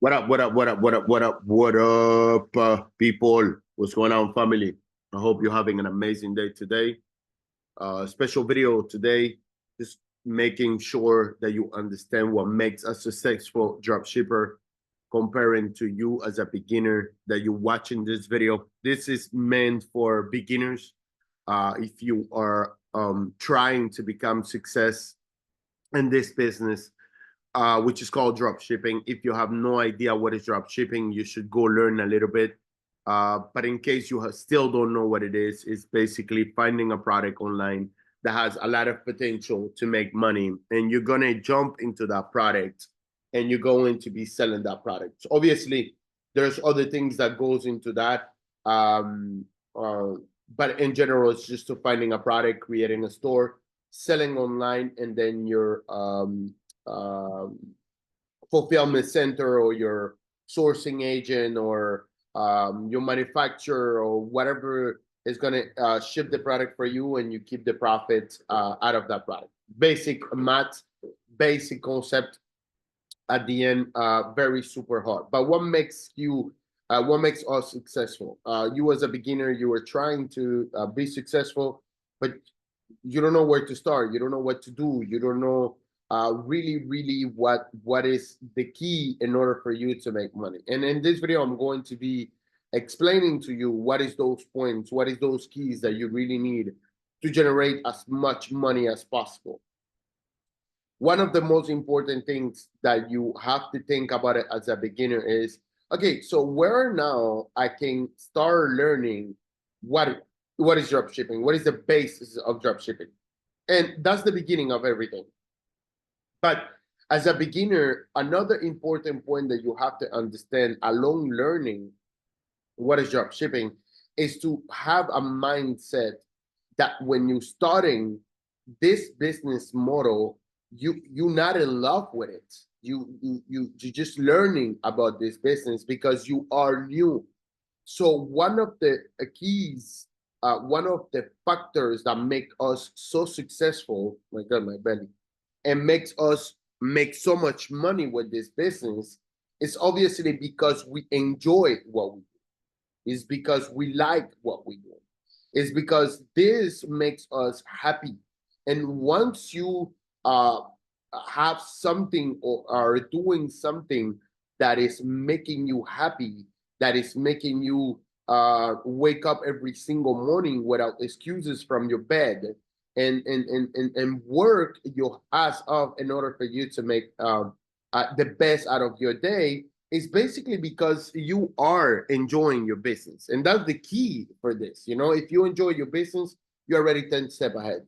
What up, what up, what up, what up, what up, what up, people? What's going on, family? I hope you're having an amazing day today. Special video today, just making sure that you understand what makes a successful dropshipper comparing to you as a beginner that you're watching this video. This is meant for beginners. If you are trying to become success in this business, which is called drop shipping. If you have no idea what is drop shipping, you should go learn a little bit. But in case you still don't know what it is, it's basically finding a product online that has a lot of potential to make money, and you're gonna jump into that product, and you're going to be selling that product. So obviously, there's other things that goes into that. Um, uh, but in general, it's just to finding a product, creating a store, selling online, and then you're um, fulfillment center or your sourcing agent or your manufacturer or whatever is going to ship the product for you, and you keep the profit out of that product. Basic math, basic concept. At the end, very super hard. But what makes us successful? You as a beginner, you were trying to be successful, but you don't know where to start. You don't know what to do. You don't know really what is the key in order for you to make money. And in this video, I'm going to be explaining to you what is those points, what is those keys that you really need to generate as much money as possible. One of the most important things that you have to think about it as a beginner is, okay, so where now I can start learning what is drop shipping, what is the basis of drop shipping, and that's the beginning of everything. But as a beginner, another important point that you have to understand along learning what is drop shipping is to have a mindset that when you're starting this business model, you're not in love with it. You're just learning about this business because you are new. So one of the keys, one of the factors that make us so successful, my God, my belly, and makes us make so much money with this business is obviously because we enjoy what we do. It's because we like what we do. It's because this makes us happy. And once you have something or are doing something that is making you happy, that is making you wake up every single morning without excuses from your bed, and work your ass off in order for you to make the best out of your day, is basically because you are enjoying your business. And that's the key for this. You know, if you enjoy your business, you're already 10 steps ahead.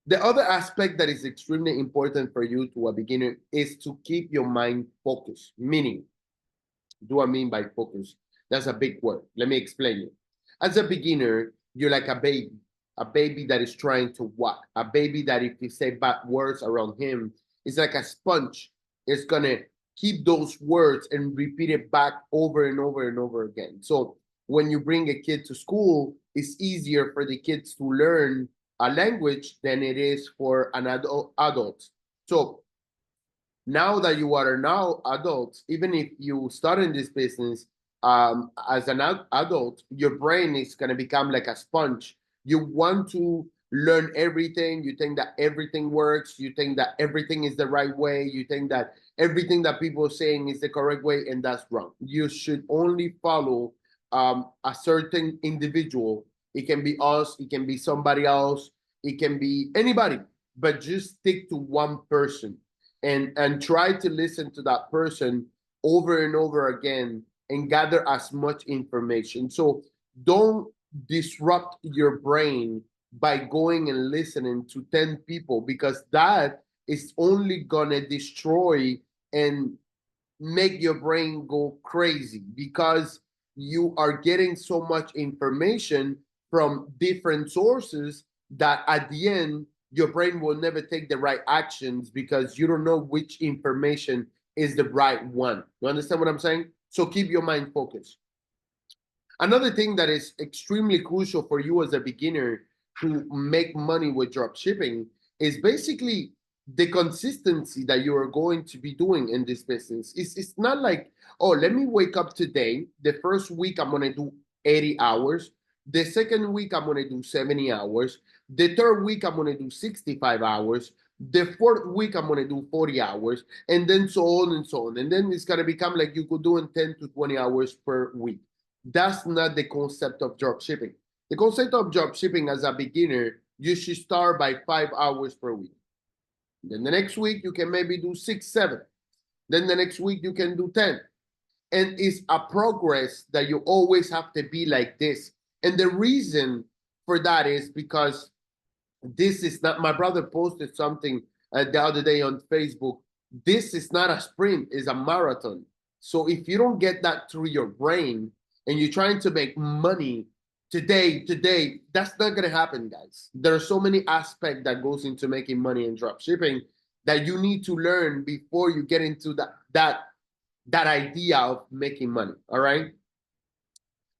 The other aspect that is extremely important for you to a beginner is to keep your mind focused. Meaning, do I mean by focus? That's a big word. Let me explain it. As a beginner, you're like a baby that is trying to walk, a baby that if you say bad words around him, it's like a sponge. It's gonna keep those words and repeat it back over and over and over again. So when you bring a kid to school, it's easier for the kids to learn a language than it is for an adult. So now that you are now adults, even if you start in this business as an adult, your brain is going to become like a sponge. You want to learn everything. You think that everything works. You think that everything is the right way. You think that everything that people are saying is the correct way, and that's wrong. You should only follow a certain individual. It can be us. It can be somebody else. It can be anybody, but just stick to one person and try to listen to that person over and over again and gather as much information. So don't disrupt your brain by going and listening to 10 people, because that is only gonna destroy and make your brain go crazy, because you are getting so much information from different sources that at the end your brain will never take the right actions because you don't know which information is the right one. You understand what I'm saying? So keep your mind focused. Another thing that is extremely crucial for you as a beginner to make money with drop shipping is basically the consistency that you are going to be doing in this business is it's not like, oh, let me wake up today. The first week I'm going to do 80 hours. The second week I'm going to do 70 hours. The third week I'm going to do 65 hours. The fourth week I'm going to do 40 hours, and then so on and so on. And then it's going to become like you could do in 10 to 20 hours per week. That's not the concept of drop shipping. The concept of drop shipping as a beginner, you should start by 5 hours per week. Then the next week, you can maybe do 6, 7. Then the next week, you can do 10. And it's a progress that you always have to be like this. And the reason for that is because this is not, my brother posted something the other day on Facebook. This is not a sprint, it's a marathon. So if you don't get that through your brain and you're trying to make money today, that's not gonna happen, guys. There are so many aspects that goes into making money in drop shipping that you need to learn before you get into that idea of making money. All right.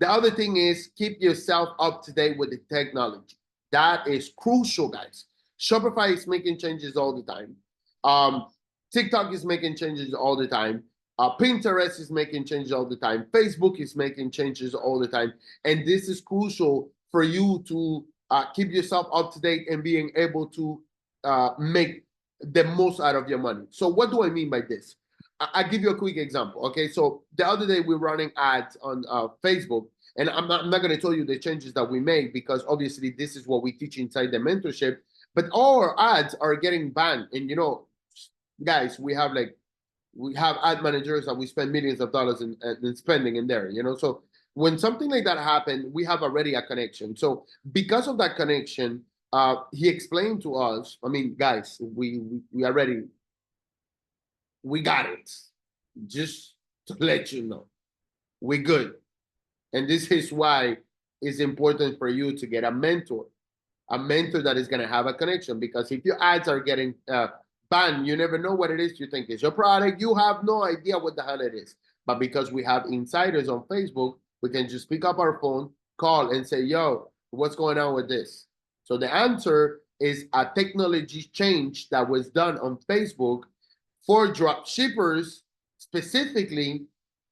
The other thing is keep yourself up to date with the technology. That is crucial, guys. Shopify is making changes all the time. TikTok is making changes all the time. Pinterest is making changes all the time. Facebook is making changes all the time. And this is crucial for you to keep yourself up to date and being able to make the most out of your money. So what do I mean by this? I'll give you a quick example. Okay, so the other day we're running ads on Facebook, and I'm not going to tell you the changes that we made because obviously this is what we teach inside the mentorship. But all our ads are getting banned, and you know, guys, we have ad managers that we spend millions of dollars in spending in there. You know, so when something like that happened, we have already a connection. So because of that connection, he explained to us. I mean, guys, we already. We got it. Just to let you know, we're good. And this is why it's important for you to get a mentor that is going to have a connection. Because if your ads are getting banned, you never know what it is you think is your product. You have no idea what the hell it is. But because we have insiders on Facebook, we can just pick up our phone, call, and say, yo, what's going on with this? So the answer is a technology change that was done on Facebook for drop shippers specifically,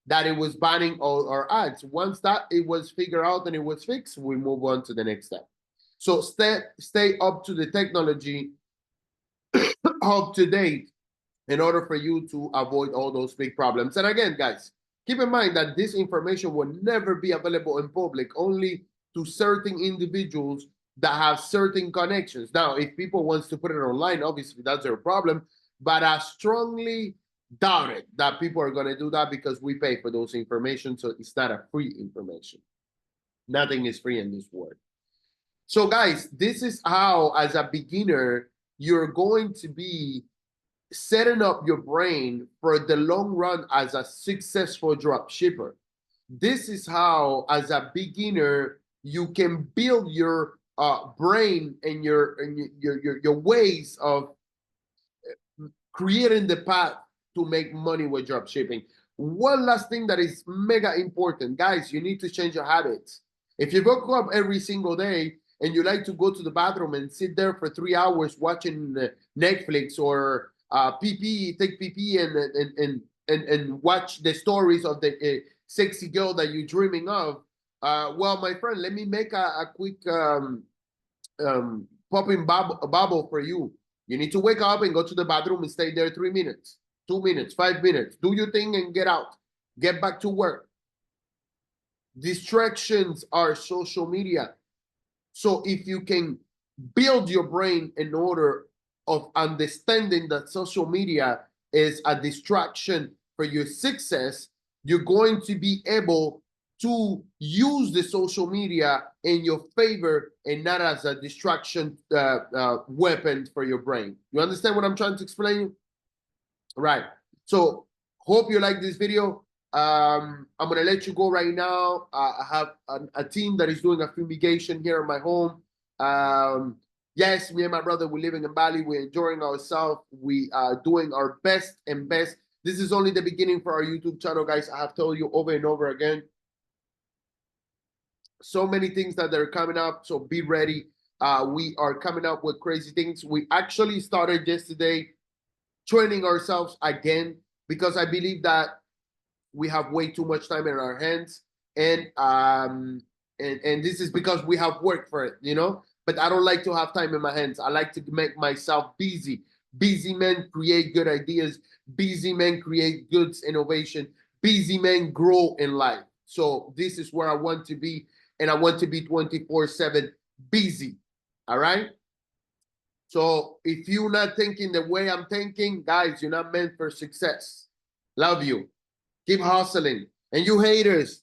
that it was banning all our ads. Once that it was figured out and it was fixed, we move on to the next step. So stay up to the technology, up to date, in order for you to avoid all those big problems. And again, guys, keep in mind that this information will never be available in public, only to certain individuals that have certain connections. Now, if people wants to put it online, obviously that's their problem. But I strongly doubt it that people are going to do that because we pay for those information. So it's not a free information. Nothing is free in this world. So guys, this is how, as a beginner, you're going to be setting up your brain for the long run as a successful drop shipper. This is how, as a beginner, you can build your brain and your ways of creating the path to make money with drop shipping. One last thing that is mega important, guys, you need to change your habits. If you wake up every single day and you like to go to the bathroom and sit there for 3 hours watching Netflix or take PP and watch the stories of the sexy girl that you're dreaming of, well, my friend, let me make a quick popping bubble for you. You need to wake up and go to the bathroom and stay there 3 minutes, 2 minutes, 5 minutes. Do your thing and get out. Get back to work. Distractions are social media. So if you can build your brain in order of understanding that social media is a distraction for your success, you're going to be able to use the social media in your favor and not as a distraction weapon for your brain. You understand what I'm trying to explain? Right. So hope you like this video. I'm going to let you go right now. I have a team that is doing a fumigation here in my home. Yes, me and my brother, we're living in Bali. We're enjoying ourselves. We are doing our best and best. This is only the beginning for our YouTube channel, guys. I have told you over and over again. So many things that are coming up, so be ready. We are coming up with crazy things. We actually started yesterday training ourselves again because I believe that we have way too much time in our hands, and this is because we have worked for it, you know. But I don't like to have time in my hands. I like to make myself busy. Busy men create good ideas. Busy men create good innovation. Busy men grow in life. So this is where I want to be, and I want to be 24/7 busy. All right. So if you're not thinking the way I'm thinking, guys, you're not meant for success. Love you. Keep hustling. And you haters,